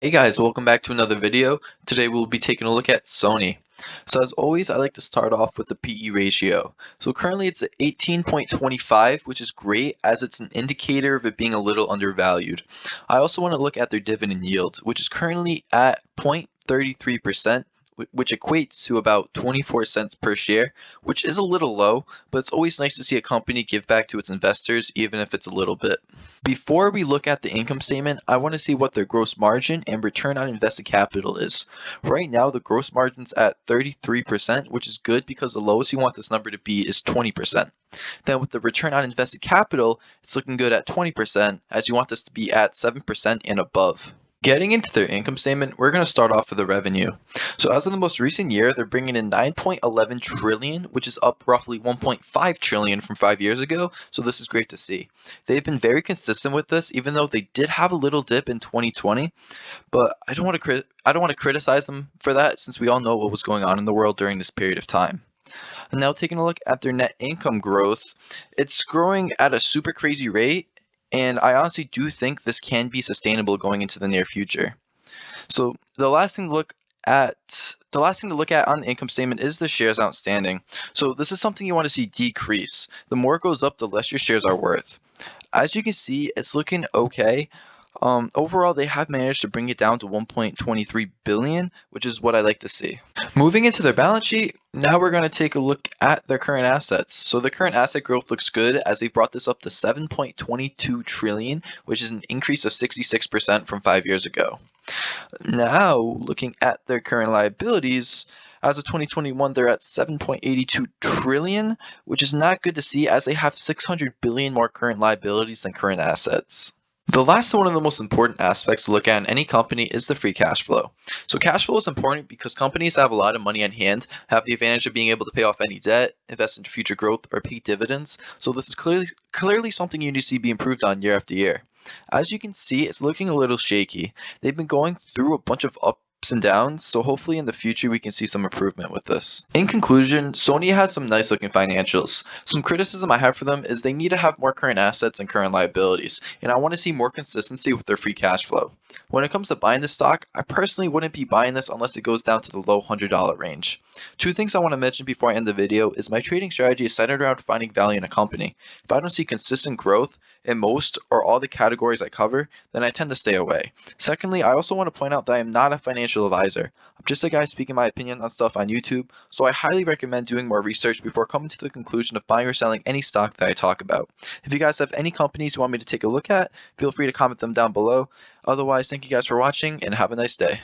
Hey guys, welcome back to another video. Today we'll be taking a look at Sony. So as always, I like to start off with the PE ratio. So currently it's at 18.25, which is great as it's an indicator of it being a little undervalued. I also want to look at their dividend yield, which is currently at 0.33%, which equates to about 24 cents per share, which is a little low, but it's always nice to see a company give back to its investors, even if it's a little bit. Before we look at the income statement, I want to see what their gross margin and return on invested capital is. Right now, the gross margin's at 33%, which is good because the lowest you want this number to be is 20%. Then with the return on invested capital, it's looking good at 20%, as you want this to be at 7% and above. Getting into their income statement, we're going to start off with the revenue. So as of the most recent year, they're bringing in 9.11 trillion, which is up roughly 1.5 trillion from 5 years ago. So this is great to see. They've been very consistent with this, even though they did have a little dip in 2020. But I don't want to criticize them for that, since we all know what was going on in the world during this period of time. And now taking a look at their net income growth, it's growing at a super crazy rate. And I honestly do think this can be sustainable going into the near future. So at the last thing to look at on the income statement is the shares outstanding. So this is something you want to see decrease. The more it goes up, the less your shares are worth. As you can see, it's looking okay. Overall, they have managed to bring it down to 1.23 billion, which is what I like to see. Moving into their balance sheet, now we're going to take a look at their current assets. So the current asset growth looks good as they brought this up to 7.22 trillion, which is an increase of 66% from 5 years ago. Now, looking at their current liabilities, as of 2021, they're at 7.82 trillion, which is not good to see as they have 600 billion more current liabilities than current assets. The last one of the most important aspects to look at in any company is the free cash flow. So cash flow is important because companies that have a lot of money on hand have the advantage of being able to pay off any debt, invest into future growth, or pay dividends. So this is clearly something you need to see be improved on year after year. As you can see, it's looking a little shaky. They've been going through a bunch of ups and downs, so hopefully in the future we can see some improvement with this. In conclusion, Sony has some nice looking financials. Some criticism I have for them is they need to have more current assets and current liabilities, and I want to see more consistency with their free cash flow. When it comes to buying this stock, I personally wouldn't be buying this unless it goes down to the low $100 range. Two things I want to mention before I end the video is my trading strategy is centered around finding value in a company. If I don't see consistent growth in most or all the categories I cover, then I tend to stay away. Secondly, I also want to point out that I am not a financial advisor. I'm just a guy speaking my opinion on stuff on YouTube, so I highly recommend doing more research before coming to the conclusion of buying or selling any stock that I talk about. If you guys have any companies you want me to take a look at, feel free to comment them down below. Otherwise, thank you guys for watching and have a nice day.